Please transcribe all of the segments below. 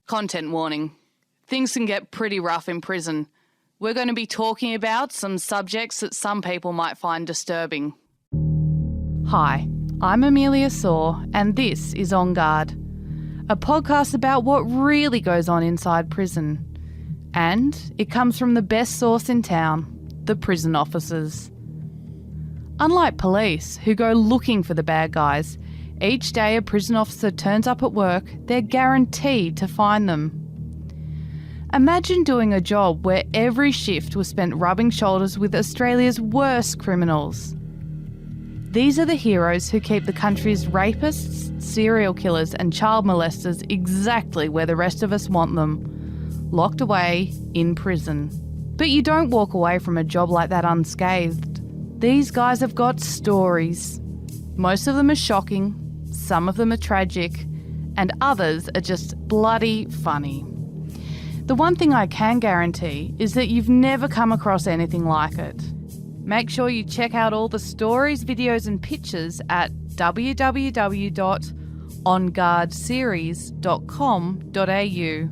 Content warning. Things can get pretty rough in prison. We're going to be talking about some subjects that some people might find disturbing. Hi, I'm Amelia Saw, and this is On Guard, a podcast about what really goes on inside prison. And it comes from the best source in town, the prison officers. Unlike police, who go looking for the bad guys, each day a prison officer turns up at work, they're guaranteed to find them. Imagine doing a job where every shift was spent rubbing shoulders with Australia's worst criminals. These are the heroes who keep the country's rapists, serial killers and child molesters exactly where the rest of us want them, locked away in prison. But you don't walk away from a job like that unscathed. These guys have got stories. Most of them are shocking, some of them are tragic, and others are just bloody funny. The one thing I can guarantee is that you've never come across anything like it. Make sure you check out all the stories, videos and pictures at www.onguardseries.com.au.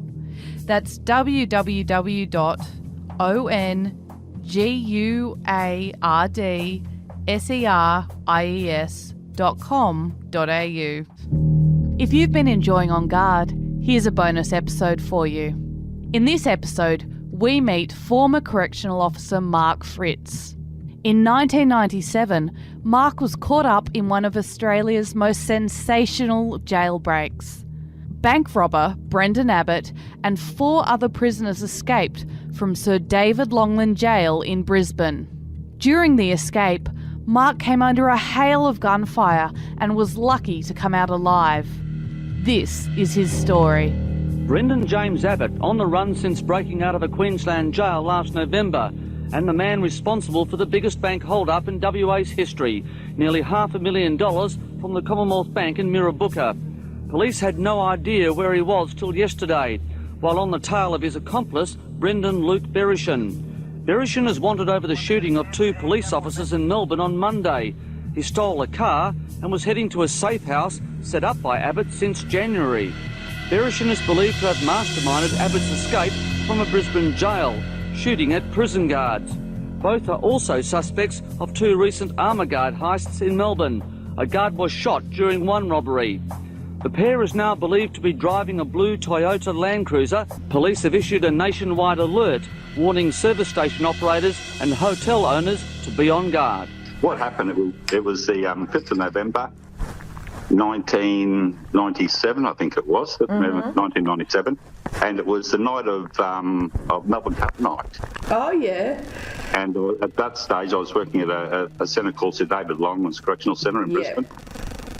That's www.onguardseries.com.au. If you've been enjoying On Guard, here's a bonus episode for you. In this episode, we meet former correctional officer Mark Fritz. In 1997, Mark was caught up in one of Australia's most sensational jailbreaks. Bank robber Brendan Abbott and 4 other prisoners escaped from Sir David Longland Jail in Brisbane. During the escape, Mark came under a hail of gunfire and was lucky to come out alive. This is his story. Brendan James Abbott, on the run since breaking out of a Queensland jail last November, and the man responsible for the biggest bank hold-up in WA's history, nearly $500,000 from the Commonwealth Bank in Mirrabooka. Police had no idea where he was till yesterday, while on the tail of his accomplice, Brendan Luke Berishan. Berishan is wanted over the shooting of 2 police officers in Melbourne on Monday. He stole a car and was heading to a safe house set up by Abbott since January. Berishan is believed to have masterminded Abbott's escape from a Brisbane jail, shooting at prison guards. Both are also suspects of 2 recent armour guard heists in Melbourne. A guard was shot during one robbery. The pair is now believed to be driving a blue Toyota Land Cruiser. Police have issued a nationwide alert warning service station operators and hotel owners to be on guard. What happened, it was the 5th of November, 1997, I think it was, 1997, and it was the night of Melbourne Cup night. Oh, yeah. And at that stage, I was working at a centre called Sir David Longland's Correctional Centre in Brisbane,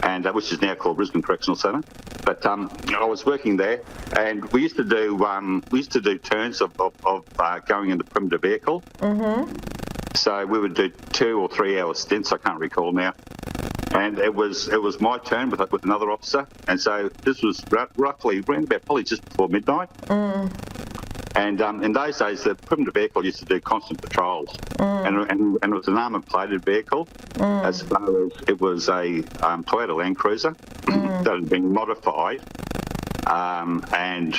and which is now called Brisbane Correctional Centre. But I was working there, and we used to do turns of going in the primitive vehicle. Mm-hmm. So we would do 2 or 3 hour stints. I can't recall now. And it was my turn with another officer, and so this was roughly around about probably just before midnight. Mm. And in those days, the primitive vehicle used to do constant patrols, and it was an armour-plated vehicle, as far as it was a Toyota Land Cruiser that had been modified, and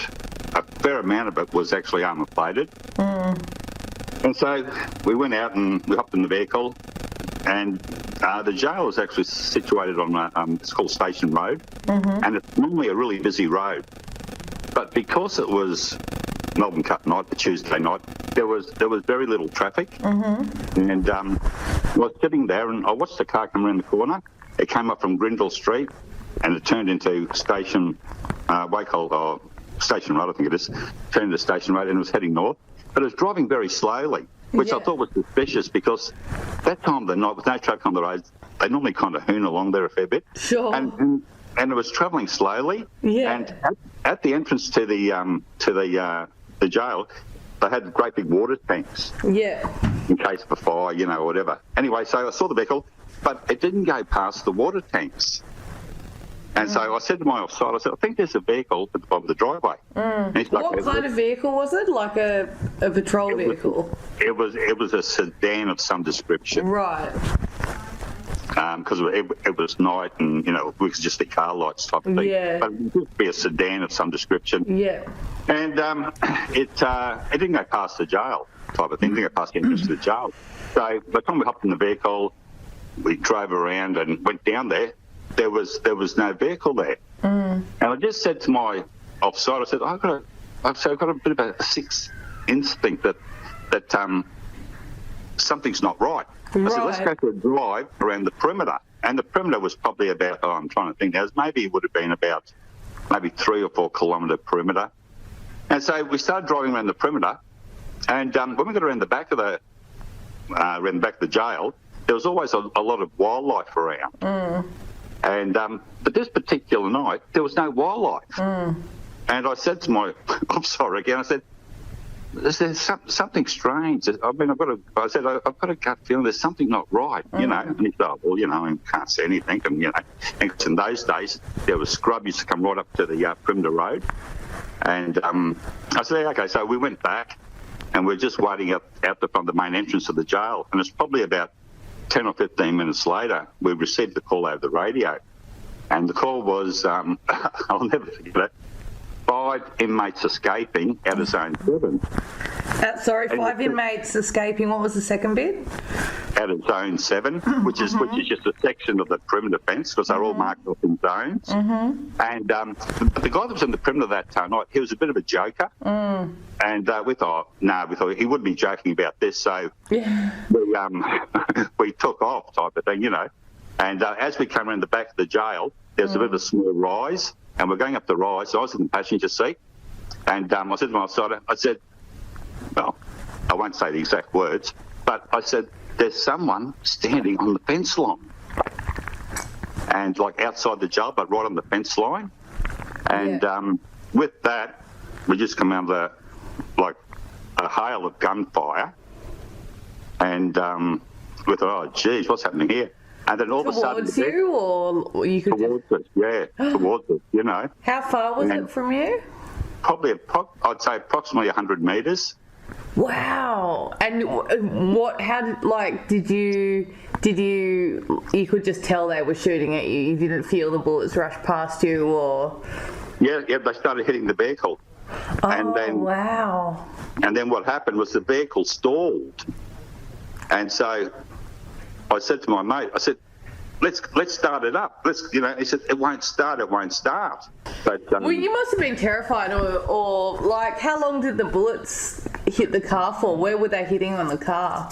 a fair amount of it was actually armour-plated. And so we went out and we hopped in the vehicle, and the jail is actually situated on it's called Station Road, and it's normally a really busy road. But because it was Melbourne Cup night, the Tuesday night, there was very little traffic. And I was sitting there and I watched the car come around the corner. It came up from Grenville Street and it turned into Station Station Road, I think it is. Turned into Station Road and it was heading north. But it was driving very slowly, which I thought was suspicious because that time of the night, with no traffic on the roads, they normally kind of hoon along there a fair bit. Sure. And it was travelling slowly. Yeah. And at the entrance to the jail, they had great big water tanks. Yeah. In case of a fire, or whatever. Anyway, so I saw the vehicle, but it didn't go past the water tanks. And so I said to my offside, I think there's a vehicle at the bottom of the driveway. Like, what kind of vehicle was it? Like a patrol vehicle? It was a sedan of some description. Right. because it was night and, you know, it was just the car lights type of thing. Yeah. But it would be a sedan of some description. Yeah. And it didn't go past the jail type of thing. It didn't go past the entrance to the jail. So by the time we hopped in the vehicle, we drove around and went down there. There was no vehicle there. And I just said to my officer, I said, I've got a bit of a sixth instinct that something's not right. I said, let's go for a drive around the perimeter. And the perimeter was probably about, I'm trying to think now, maybe it would have been about maybe 3 or 4 kilometre perimeter. And so we started driving around the perimeter. And when we got around the back of the jail, there was always a lot of wildlife around. And but this particular night, there was no wildlife. And I said to my officer again, I said, there's something strange. I mean, I've got a gut feeling there's something not right, you know. And he said, oh, well, you know, I can't see anything. And, you know, and in those days, there was scrub used to come right up to the perimeter road. And I said, okay, so we went back and we're just waiting out the front of the main entrance of the jail. And it's probably about 10 or 15 minutes later, we received the call over the radio. And the call was, I'll never forget it, 5 inmates escaping out of Zone 7. 5 inmates escaping. What was the second bit? Out of Zone 7, which is just a section of the perimeter fence, because they're all marked off in zones. And the guy that was in the perimeter that night, he was a bit of a joker. And we thought he wouldn't be joking about this, so we took off type of thing, you know. And as we came around the back of the jail, there was a bit of a small rise. And we're going up the rise. So I was in the passenger seat, and I said to my officer, I said, well, I won't say the exact words, but I said, there's someone standing on the fence line. And like outside the jail, but right on the fence line. And with that, we just come under like a hail of gunfire. And we thought, oh, geez, what's happening here? And then all of a sudden... Towards you, or you could towards us, yeah, towards us, you know. How far was it from you? Probably, I'd say approximately 100 metres. Wow. And did you could just tell they were shooting at you? You didn't feel the bullets rush past you, or? Yeah, they started hitting the vehicle. Wow. And then what happened was the vehicle stalled. And so I said to my mate, I said, let's start it up. He said, it won't start. But, well, you must have been terrified, or like, how long did the bullets hit the car for? Where were they hitting on the car?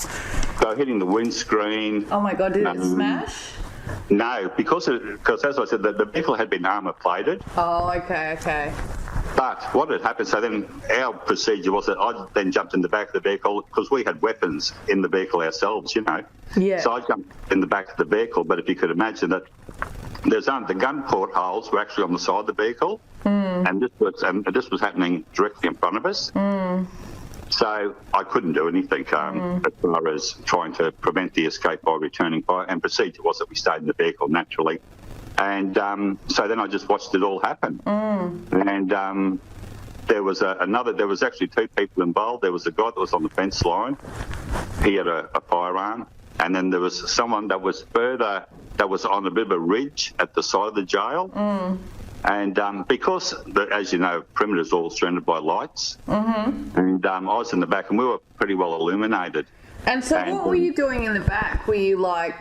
They were hitting the windscreen. Oh my God, did it smash? No, because as I said, the vehicle had been armour plated. Oh, okay. But what had happened, so then our procedure was that I then jumped in the back of the vehicle because we had weapons in the vehicle ourselves, you know. Yeah. So I jumped in the back of the vehicle, but if you could imagine that the gun portholes were actually on the side of the vehicle, and this was happening directly in front of us. So I couldn't do anything as far as trying to prevent the escape by returning fire. And procedure was that we stayed in the vehicle naturally. And so then I just watched it all happen. And there was actually 2 people involved. There was a guy that was on the fence line. He had a firearm. And then there was someone that was on a bit of a ridge at the side of the jail. And because, as you know, perimeter is all surrounded by lights. And I was in the back, and we were pretty well illuminated. And so what were you doing in the back? Were you like...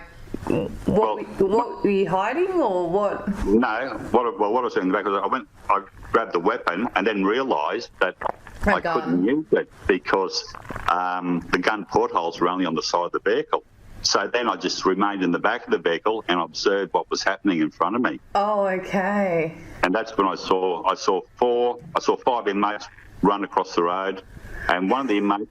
What were you hiding, or what? No, what I was doing in the back was I grabbed the weapon and then realised that I couldn't use it because the gun portholes were only on the side of the vehicle. So then I just remained in the back of the vehicle and observed what was happening in front of me. Oh, okay. And that's when I saw 5 inmates run across the road, and one of the inmates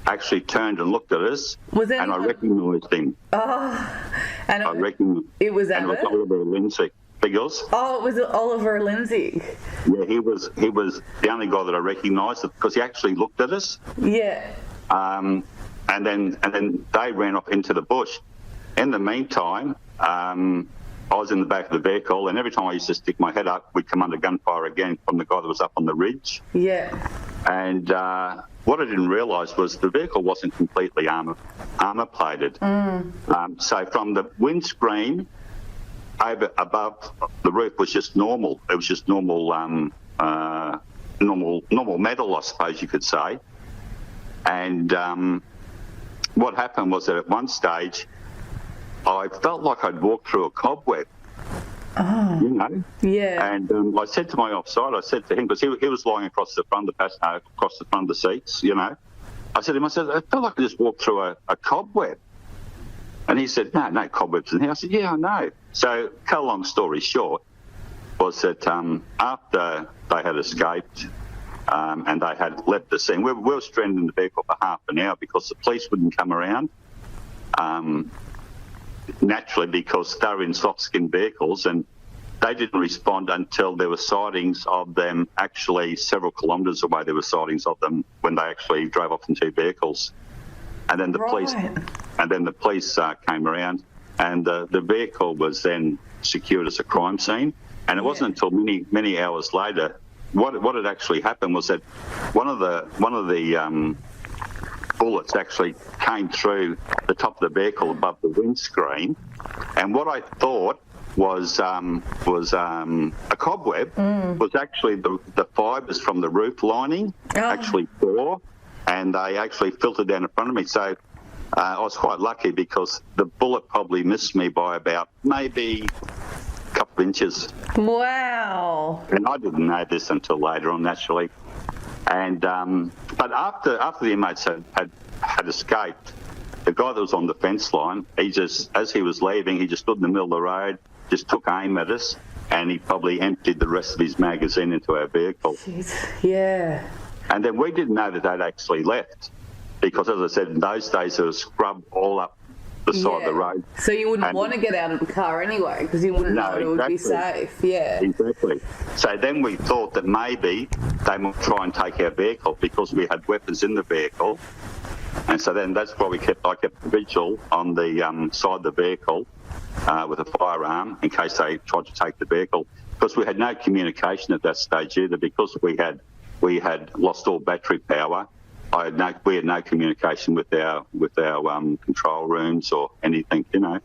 actually turned and looked at us, and I recognised him. Oh, and I reckon it was Abbott? And it was Oliver Lindsay. Because it was Oliver Lindsay. Yeah, he was the only guy that I recognised because he actually looked at us. Yeah. And then they ran off into the bush. In the meantime, I was in the back of the vehicle, and every time I used to stick my head up, we'd come under gunfire again from the guy that was up on the ridge. Yeah. And what I didn't realise was the vehicle wasn't completely armour plated. So from the windscreen over above the roof was just normal. It was just normal metal, I suppose you could say. And what happened was that at one stage, I felt like I'd walked through a cobweb. Oh. You know? Yeah. And I said to my offside, I said to him, because he was lying across the front of the seats, you know. I said to him, I felt like I just walked through a cobweb. And he said, no cobwebs in here. I said, yeah, I know. So, cut a long story short, was that after they had escaped and they had left the scene, we were stranded in the vehicle for half an hour because the police wouldn't come around. Naturally, because they were in soft-skinned vehicles, and they didn't respond until there were sightings of them actually several kilometres away. There were sightings of them when they actually drove off in two vehicles, and then the police came around, and the vehicle was then secured as a crime scene. And it wasn't until many hours later. What had actually happened was that one of the bullets actually came through the top of the vehicle above the windscreen, and what I thought was a cobweb was actually the fibres from the roof lining actually tore, and they actually filtered down in front of me. So I was quite lucky because the bullet probably missed me by about maybe a couple of inches. Wow. And I didn't know this until later on, naturally. And but after the inmates had escaped, the guy that was on the fence line, as he was leaving, he just stood in the middle of the road, just took aim at us, and he probably emptied the rest of his magazine into our vehicle. Jeez. Yeah. And then we didn't know that they'd actually left, because as I said, in those days there was scrub all up the side of the road. So you wouldn't want to get out of the car anyway, because you wouldn't know it would be safe. Yeah. Exactly. So then we thought that maybe they might try and take our vehicle because we had weapons in the vehicle. And so then that's why I kept vigil on the side of the vehicle with a firearm in case they tried to take the vehicle. Because we had no communication at that stage either, because we had lost all battery power. We had no communication with our control rooms or anything, you know.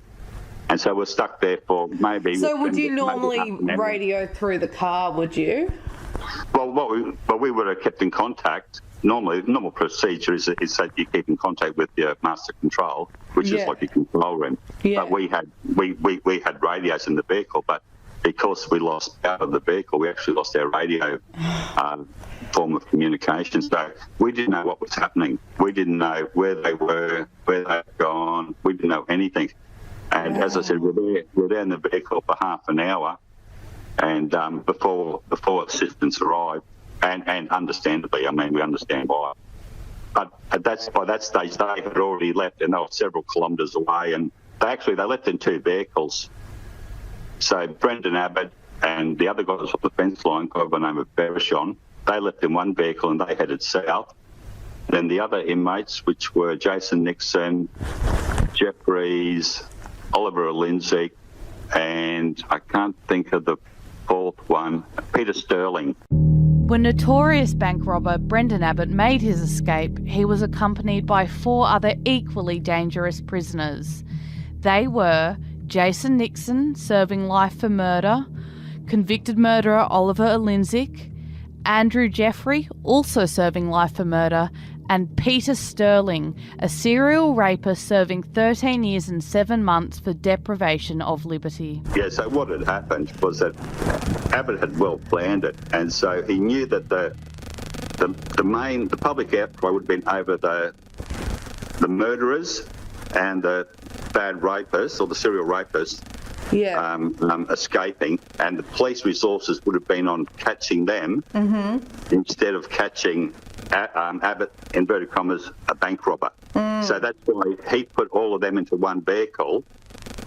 And so we're stuck there for maybe... So would you normally radio through the car, would you? Well, we would have kept in contact. Normally, the normal procedure is that you keep in contact with your master control, which is like your control room. Yeah. But we had radios in the vehicle, but because we lost out of the vehicle, we actually lost our radio form of communication. So we didn't know what was happening. We didn't know where they were, where they'd gone. We didn't know anything. And as I said, we're there in the vehicle for half an hour, and before assistance arrived. And understandably, I mean, we understand why. But by that stage, they had already left, and they were several kilometres away. And they left in two vehicles. So Brendan Abbott and the other guy that was off the fence line, guy by the name of Bereshon, they left in one vehicle and they headed south. Then the other inmates, which were Jason Nixon, Jeffries, Oliver Lindsay, and I can't think of the fourth one, Peter Sterling. When notorious bank robber Brendan Abbott made his escape, he was accompanied by 4 other equally dangerous prisoners. They were Jason Nixon, serving life for murder, convicted murderer Oliver Lindsay, Andrew Jeffrey, also serving life for murder, and Peter Sterling, a serial rapist serving 13 years and 7 months for deprivation of liberty. Yeah, so what had happened was that Abbott had well planned it, and so he knew that the public outcry would have been over the murderers and the bad rapists, or the serial rapists, escaping, and the police resources would have been on catching them instead of catching Abbott, inverted commas, a bank robber. So that's why he put all of them into one vehicle,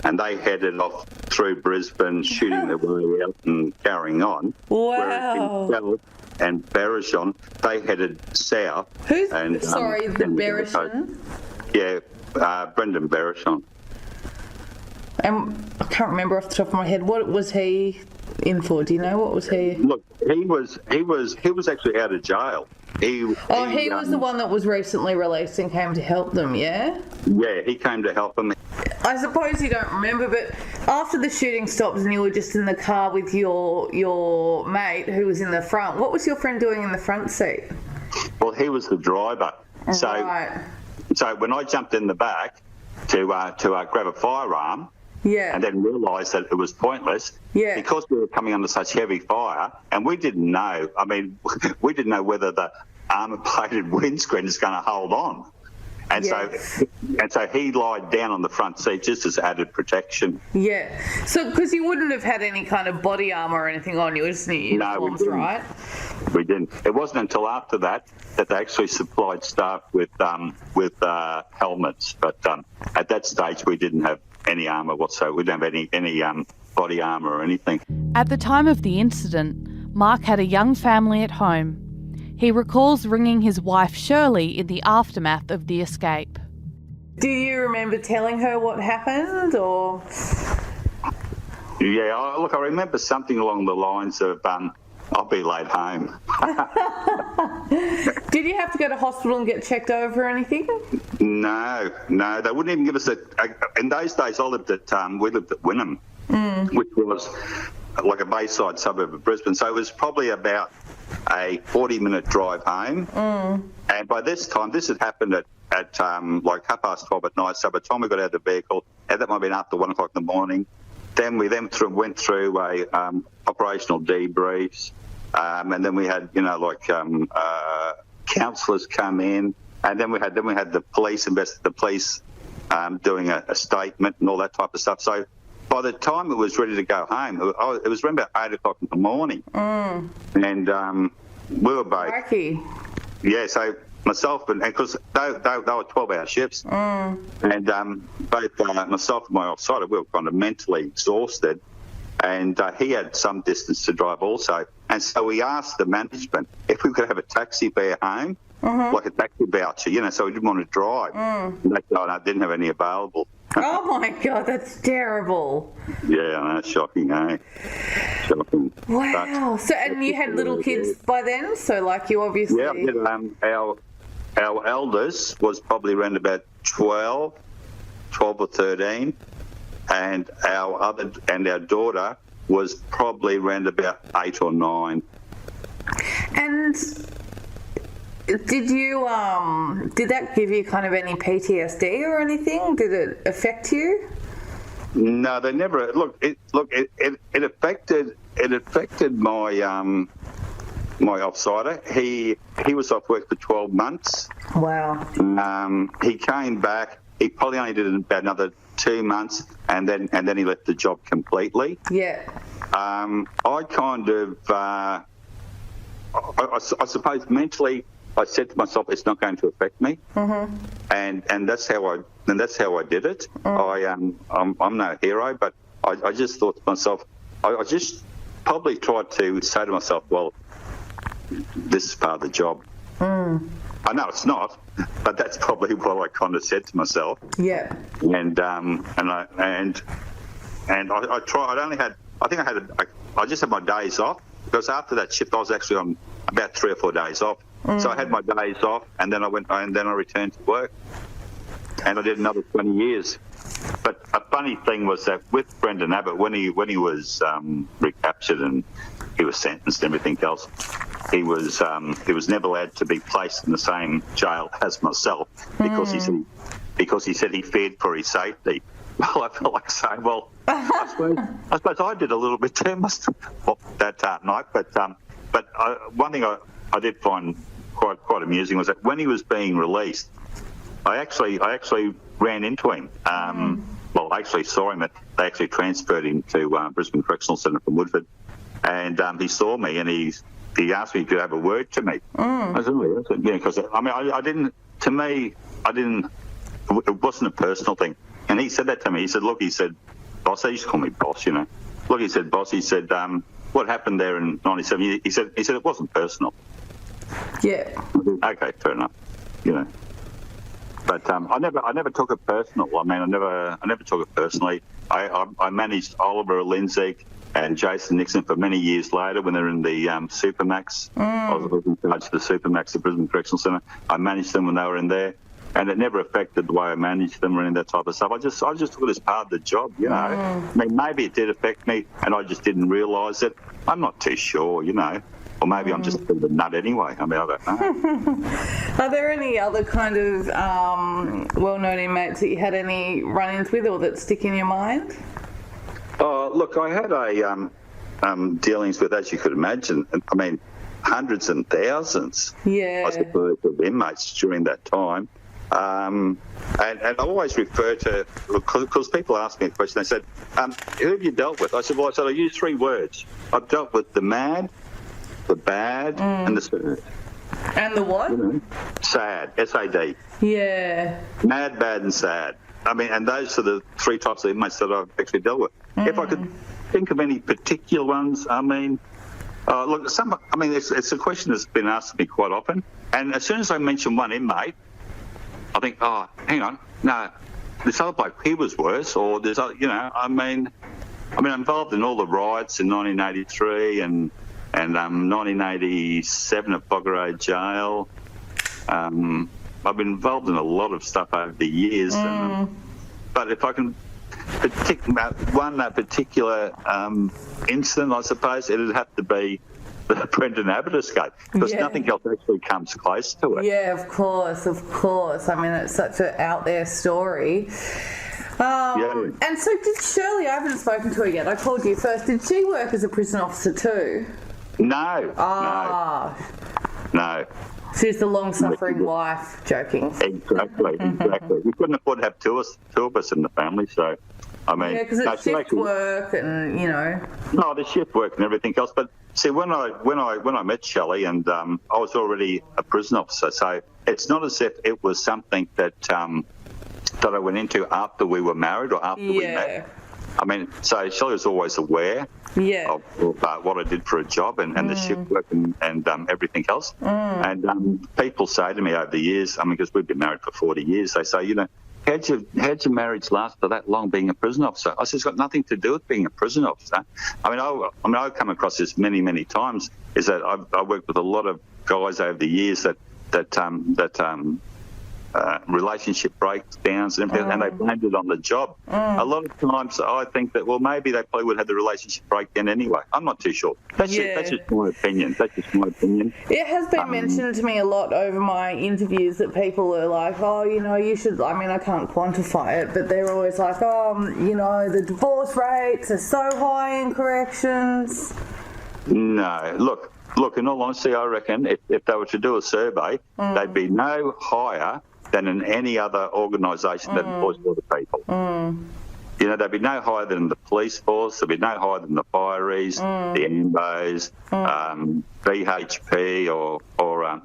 and they headed off through Brisbane, shooting their way out and carrying on. Wow. Whereas himself and Bereshon, they headed south. Who's, the Bereshon? Yeah, Brendan Bereshon. I can't remember off the top of my head. What was he in for? Do you know what was he? Look, he was actually out of jail. He was the one that was recently released and came to help them, yeah? Yeah, he came to help them. I suppose you don't remember, but after the shooting stopped and you were just in the car with your mate who was in the front, what was your friend doing in the front seat? Well, he was the driver. Right. So when I jumped in the back to grab a firearm, yeah, and then realised that it was pointless, yeah, because we were coming under such heavy fire, and we didn't know. I mean, we didn't know whether the armour-plated windscreen is going to hold on. And yes. so he lied down on the front seat just as added protection. Yeah. So, because you wouldn't have had any kind of body armour or anything on you, just in your uniforms, no, right? We didn't. It wasn't until after that they actually supplied staff with helmets. But at that stage, we didn't have any armour whatsoever. We didn't have any body armour or anything. At the time of the incident, Mark had a young family at home. He recalls ringing his wife Shirley in the aftermath of the escape. Do you remember telling her what happened, or...? Yeah, I remember something along the lines of, I'll be late home. Did you have to go to hospital and get checked over or anything? No, they wouldn't even give us in those days we lived at Wynnum, which was like a bayside suburb of Brisbane, so it was probably about a 40-minute drive home. And by this time, this had happened at like 12:30 at night, so by the time we got out of the vehicle, and that might have been after 1 o'clock in the morning, then we went through a operational debriefs, and then we had counsellors come in, and then we had the police doing a statement and all that type of stuff. So by the time it was ready to go home, it was around about 8 o'clock in the morning, and we were both. Wacky. Yeah, so myself and because they were 12-hour shifts, and both myself and my offsider, we were kind of mentally exhausted, and he had some distance to drive also, and so we asked the management if we could have a taxi fare home, like a taxi voucher, so we didn't want to drive. And they said, no, didn't have any available. Oh my God, that's terrible. Yeah, that's shocking, eh? Shocking. Wow. So, and you had little kids by then? So, like, you obviously... Yeah, our eldest was probably around about 12 or 13, and our daughter was probably around about 8 or 9. And did that give you kind of any PTSD or anything? Did it affect you? No, they never. It affected my my offsider. He was off work for 12 months. Wow. He came back. He probably only did about another 2 months, and then he left the job completely. Yeah. I kind of, I suppose mentally, I said to myself, it's not going to affect me, and that's how I did it. I'm no hero, but I just thought to myself, I just probably tried to say to myself, well, this is part of the job. I know it's not, but that's probably what I kind of said to myself. Yeah. And I tried. I just had my days off, because after that shift I was actually on about 3 or 4 days off. So I had my days off, and then I returned to work, and I did another 20 years. But a funny thing was that with Brendan Abbott, when he was recaptured and he was sentenced and everything else, he was never allowed to be placed in the same jail as myself, because he said he feared for his safety. Well, I felt like saying, well, I suppose I did a little bit too much that night. But one thing I did find quite amusing was that when he was being released, I actually ran into him. Well, I actually saw him. They actually transferred him to Brisbane Correctional Centre from Woodford, and he saw me and he asked me if he could have a word to me. I said, oh, yeah, because I didn't. To me, it wasn't a personal thing. And he said that to me. He said, look, boss, they used to call me boss, Look, he said, boss, what happened there in 97? He said it wasn't personal. Yeah. Okay, fair enough, But But I never took it personal. I mean, I never took it personally. I managed Oliver Lindsay and Jason Nixon for many years later when they were in the Supermax. I was in charge of the Supermax at Brisbane Correctional Centre. I managed them when they were in there, and it never affected the way I managed them or any of that type of stuff. I just took it as part of the job, you know. I mean, maybe it did affect me, and I just didn't realise it. I'm not too sure, you know. Or maybe I'm just a bit of a nut anyway. I mean, I don't know. Are there any other kind of well-known inmates that you had any run-ins with or that stick in your mind? Oh, look, I had dealings with, as you could imagine, I mean, hundreds and thousands, I suppose, of inmates during that time. And I always refer to, because people ask me a question, they said, who have you dealt with? I said, well, I use 3 words. I've dealt with the mad, the bad, and the sad. And the what? You know, sad, S-A-D. Yeah. Mad, bad, and sad. I mean, and those are the 3 types of inmates that I've actually dealt with. If I could think of any particular ones, I mean, look, it's a question that's been asked of me quite often. And as soon as I mention one inmate, I think, oh, hang on, no, this other bloke, he was worse, or there's, you know, I mean, I'm involved in all the riots in 1983 and 1987 at Boggerow Jail. I've been involved in a lot of stuff over the years. But if I can pick one particular incident, I suppose it'd have to be the Brendan Abbott escape, because nothing else actually comes close to it. Yeah, of course. I mean, it's such an out there story. And so did Shirley, I haven't spoken to her yet, I called you first, did she work as a prison officer too? No. She's the long-suffering wife, joking. Exactly. We couldn't afford to have two of us in the family, so, I mean... Yeah, because it's shift work and, you know... No, the shift work and everything else, but see, when I met Shelley, and I was already a prison officer, so it's not as if it was something that I went into after we were married or after we met. I mean, so Shelley was always aware of what I did for a job and the shift work and everything else. And people say to me over the years, I mean, because we've been married for 40 years, they say, you know, how'd your marriage last for that long being a prison officer? I said, it's got nothing to do with being a prison officer. I've come across this many times, is that I've worked with a lot of guys over the years that relationship breakdowns and everything, and they blamed it on the job. A lot of times I think that, well, maybe they probably would have the relationship breakdown anyway. I'm not too sure. That's just my opinion. It has been mentioned to me a lot over my interviews that people are like, oh, you know, you should, I mean, I can't quantify it, but they're always like, oh, you know, the divorce rates are so high in corrections. No, look, in all honesty, I reckon if they were to do a survey, they'd be no higher than in any other organisation that employs a lot of people. You know, they'd be no higher than the police force, they'd be no higher than the fireys, the AMBOs, BHP or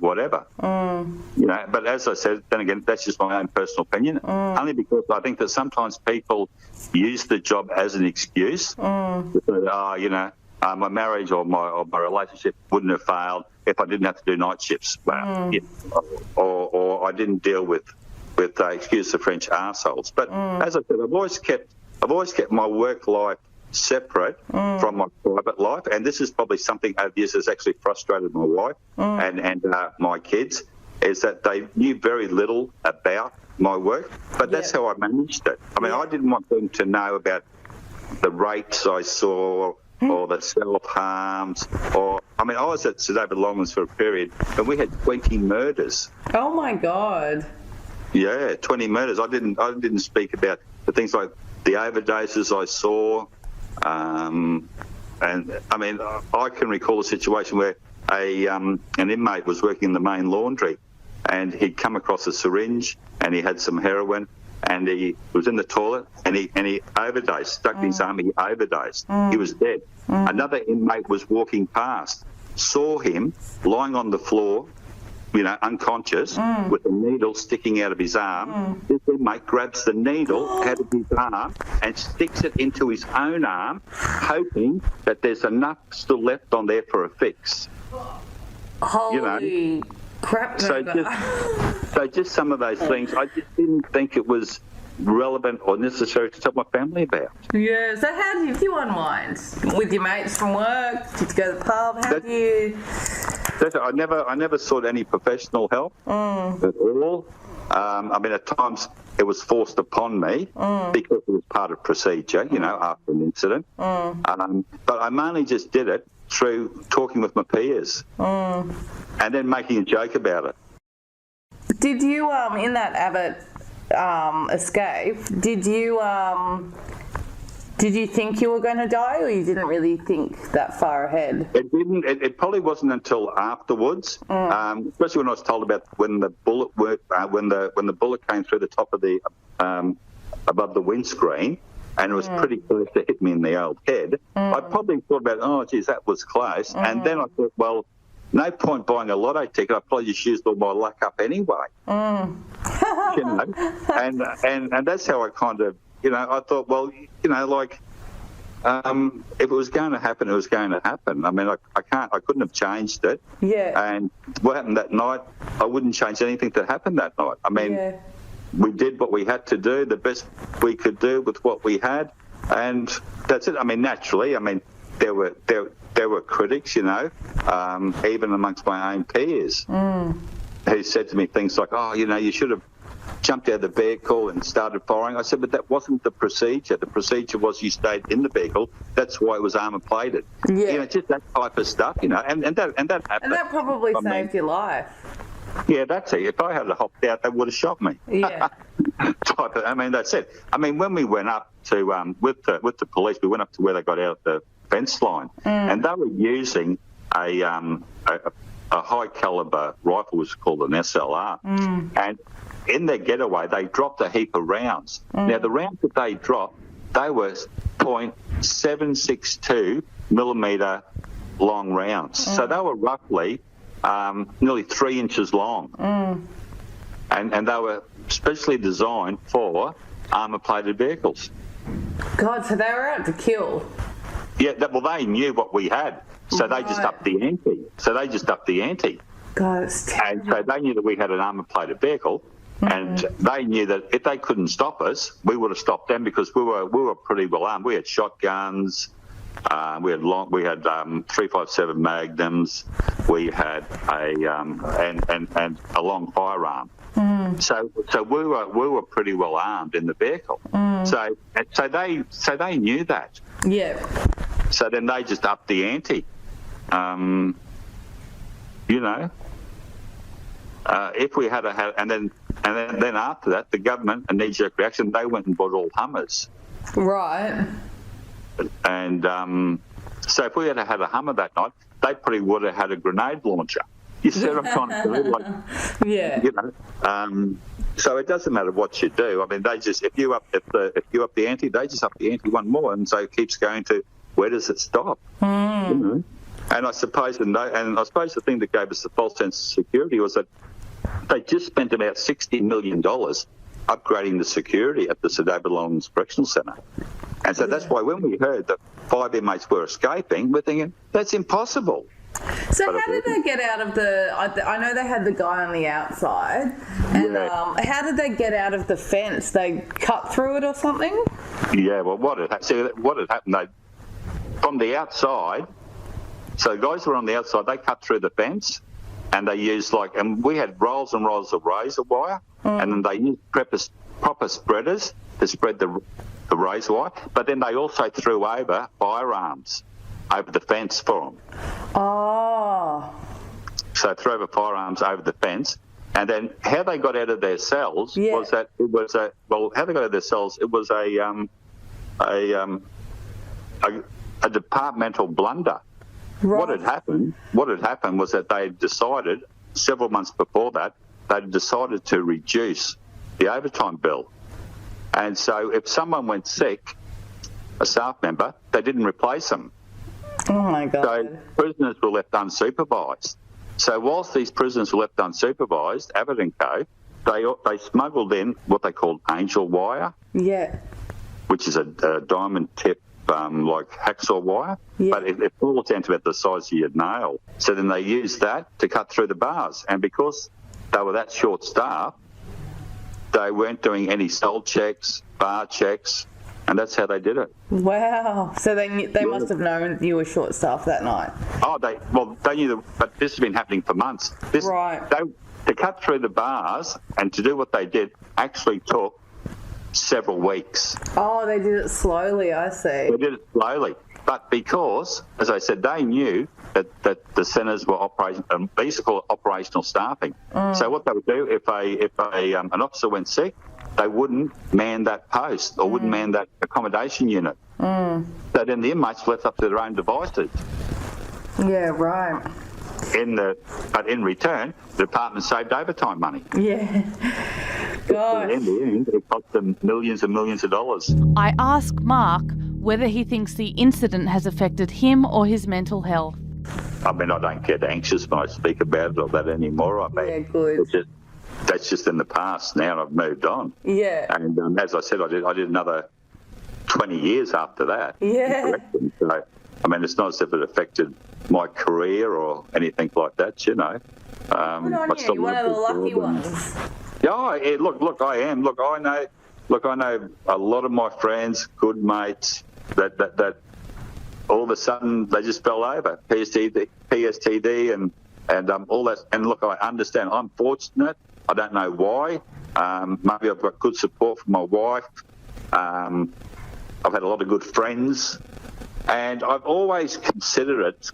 whatever. You know, but as I said, then again, that's just my own personal opinion, only because I think that sometimes people use the job as an excuse to say, you know, my marriage or my relationship wouldn't have failed if I didn't have to do night shifts, or I didn't deal with excuse the French arseholes. But as I said, I've always kept my work life separate from my private life, and this is probably something over the years that's actually frustrated my wife and my kids, is that they knew very little about my work, but that's how I managed it. I mean, I didn't want them to know about the rapes I saw, or the self-harms, or... I mean, I was at Sir David Longman's for a period, and we had 20 murders. Oh, my God. Yeah, 20 murders. I didn't speak about the things like the overdoses I saw. And, I mean, I can recall a situation where an inmate was working in the main laundry, and he'd come across a syringe, and he had some heroin, and he was in the toilet and he overdosed, stuck in his arm, he overdosed. He was dead. Another inmate was walking past, saw him lying on the floor, you know, unconscious, with a needle sticking out of his arm. This inmate grabs the needle out of his arm and sticks it into his own arm, hoping that there's enough still left on there for a fix. Holy... Crap. So just some of those things, I just didn't think it was relevant or necessary to tell my family about. Yeah, so how did you unwind? With your mates from work? Did you go to the pub? How do you... I never sought any professional help at all. I mean, at times it was forced upon me because it was part of procedure, after an incident. But I mainly just did it through talking with my peers and then making a joke about it. Did you, in that Abbott escape, did you think you were going to die, or you didn't really think that far ahead? It didn't. It probably wasn't until afterwards, especially when I was told about when the bullet when the bullet came through the top of the above the windscreen, and it was pretty close to hit me in the old head. I probably thought about, oh, geez, that was close, and then I thought, well, no point buying a lotto ticket. I probably just used all my luck up anyway. And that's how I kind of. I thought, well, if it was going to happen, it was going to happen. I mean, I couldn't have changed it. Yeah. And what happened that night, I wouldn't change anything that happened that night. I mean, we did what we had to do, the best we could do with what we had, and that's it. I mean, naturally, there were critics, even amongst my own peers, who said to me things like, oh, you should have jumped out of the vehicle and started firing. I said, but that wasn't the procedure. The procedure was you stayed in the vehicle. That's why it was armour plated. Yeah. Just that type of stuff, and that happened. And that probably saved your life. Yeah, that's it. If I had hopped out, they would have shot me. Yeah. That's it. When we went up to with the police, we went up to where they got out the fence line, and they were using a high caliber rifle, which is called an SLR, and in their getaway, they dropped a heap of rounds. Now, the rounds that they dropped, they were .762 millimetre long rounds. So they were roughly nearly 3 inches long. And they were specially designed for armour-plated vehicles. God, so they were out to kill. Yeah, they knew what we had, so they just upped the ante. God, it's terrible. And so they knew that we had an armour-plated vehicle. And they knew that if they couldn't stop us, we would have stopped them, because we were pretty well armed. We had shotguns, we had 357 Magnums, we had and a long firearm. So we were pretty well armed in the vehicle. So they knew that. Yeah. So then they just upped the ante. If we had and then after that, the government, a knee-jerk reaction, they went and bought all Hummers. Right. And so if we had had a Hummer that night, they probably would have had a grenade launcher. You see what I'm trying to do? Yeah. So it doesn't matter what you do. I mean, they just if you up the ante, they just up the ante one more, and so it keeps going to where does it stop? And I suppose the thing that gave us the false sense of security was that they just spent about $60 million upgrading the security at the Sir David Long's Correctional Centre. And so that's why when we heard that 5 inmates were escaping, we're thinking, that's impossible. So how did they get out of I know they had the guy on the outside, and how did they get out of the fence? They cut through it or something? Yeah, well, what had happened, from the outside, so the guys who were on the outside, they cut through the fence, and they used and we had rolls and rolls of razor wire, and then they used proper spreaders to spread the razor wire, but then they also threw over firearms over the fence for them. Oh. So threw over firearms over the fence, and then how they got out of their cells was that it was how they got out of their cells, it was a departmental blunder. Right. What had happened was that they had decided, several months before that, they'd decided to reduce the overtime bill. And so if someone went sick, a staff member, they didn't replace them. Oh, my God. So prisoners were left unsupervised. So whilst these prisoners were left unsupervised, Abbott and Co., they smuggled in what they called angel wire. Yeah. Which is a diamond tip like hacksaw wire, Yeah. but it falls down to about the size of your nail. So then they use that to cut through the bars, and because they were that short staffed, they weren't doing any cell checks, bar checks, and that's how they did it. Wow. So they must have known you were short staffed that night. Oh, they knew, but this has been happening for months. Right. To cut through the bars and to do what they did actually took several weeks. Oh, they did it slowly, I see. They did it slowly. But because, as I said, they knew that the centres were operating, they used to call it operational staffing. So what they would do, if an officer went sick, they wouldn't man that post or wouldn't man that accommodation unit. So then the inmates left up to their own devices. Yeah, right. But in return, the department saved overtime money. Yeah. Gosh. In the end, it cost them millions and millions of dollars. I ask Mark whether he thinks the incident has affected him or his mental health. I mean, I don't get anxious when I speak about it or that anymore. I mean, Yeah, good. That's just in the past now, and I've moved on. Yeah. And as I said, I did another 20 years after that. Yeah. So, I mean, it's not as if it affected my career or anything like that, you know. Good on you. One of the lucky ones. Yeah, look, I am. Look, I know a lot of my friends, good mates, that all of a sudden they just fell over, PSTD and all that. And look, I understand. I'm fortunate. I don't know why. Maybe I've got good support from my wife. I've had a lot of good friends. And I've always considered it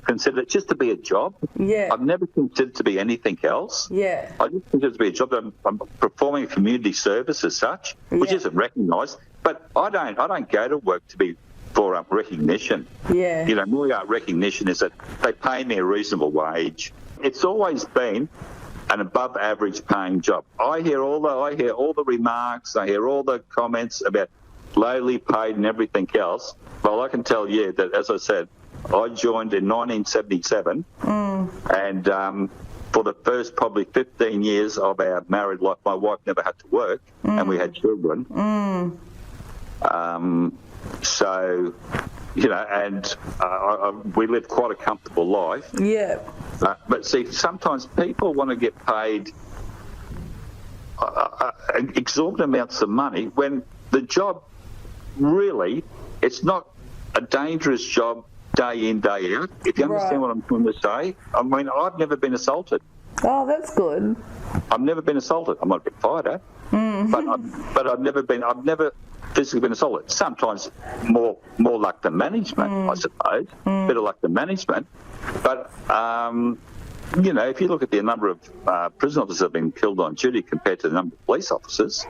just to be a job. Yeah. I've never considered it to be anything else. Yeah. I just consider it to be a job. I'm performing community service as such, which isn't recognised. But I don't go to work to be for recognition. Yeah. You know, my recognition is that they pay me a reasonable wage. It's always been an above average paying job. I hear all the remarks. I hear all the comments about lowly paid and everything else. Well, I can tell you that, as I said, I joined in 1977, and for the first probably 15 years of our married life, my wife never had to work, and we had children. So, you know, and we lived quite a comfortable life. Yeah. But see, sometimes people want to get paid exorbitant amounts of money when the job really, it's not a dangerous job day in, day out. If you understand what I'm trying to say. I mean, I've never been assaulted. Oh, that's good. I've never been assaulted. I might get fired at, but I've never physically been assaulted. Sometimes more luck than management, I suppose. Better luck than management. But, you know, if you look at the number of prison officers that have been killed on duty compared to the number of police officers,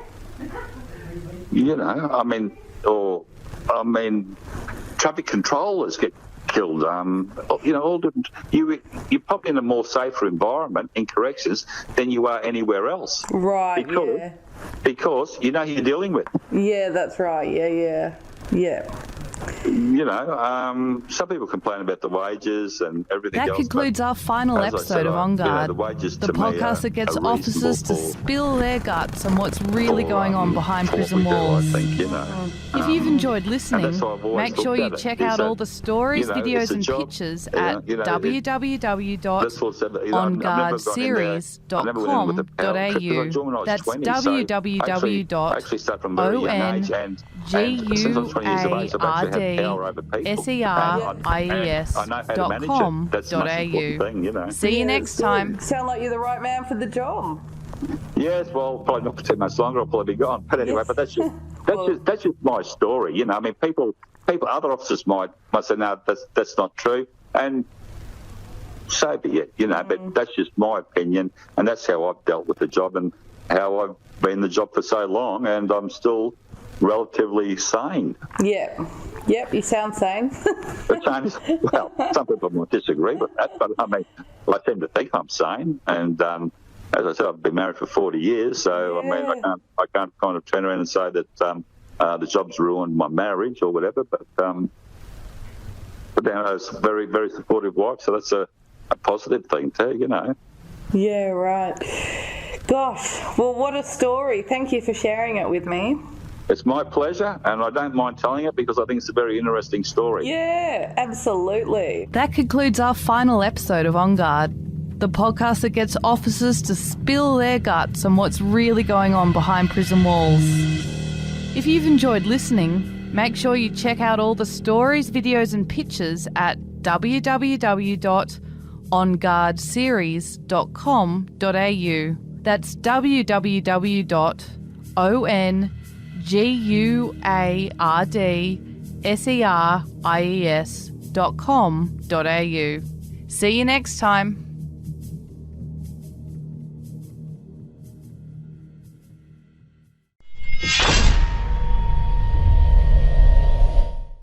you know, I mean, traffic controllers get killed. You know, all different. You're probably in a more safer environment in corrections than you are anywhere else. Right. Because you know who you're dealing with. Yeah, that's right. Yeah. You know, some people complain about the wages and everything else. That concludes our final episode of On Guard, the wages the to me podcast that gets officers to spill their guts on what's really going on behind prison walls. I think, you know. If you've enjoyed listening, make sure you check out all the stories, you know, videos and pictures at www.onguardseries.com.au. That's www.onguardseries.com.au. See you next time. Sound like you're the right man for the job. Yes, well, probably not for 2 months longer. I'll probably be gone. But anyway, but that's just my story. You know, I mean, people, other officers might say, no, that's not true, and so be it. You know, but that's just my opinion, and that's how I've dealt with the job and how I've been in the job for so long, and I'm still relatively sane. Yeah. Yep, you sound sane. Well, some people might disagree with that, but I mean, I seem to think I'm sane, and as I said, I've been married for 40 years, so I mean, I can't kind of turn around and say that the job's ruined my marriage or whatever. But then I was a very, very supportive wife, so that's a positive thing too, you know. Yeah, right. Gosh, well, what a story. Thank you for sharing it with me. It's my pleasure, and I don't mind telling it because I think it's a very interesting story. Yeah, absolutely. That concludes our final episode of On Guard, the podcast that gets officers to spill their guts on what's really going on behind prison walls. If you've enjoyed listening, make sure you check out all the stories, videos and pictures at www.onguardseries.com.au. That's www.onguardseries.com.au. See you next time.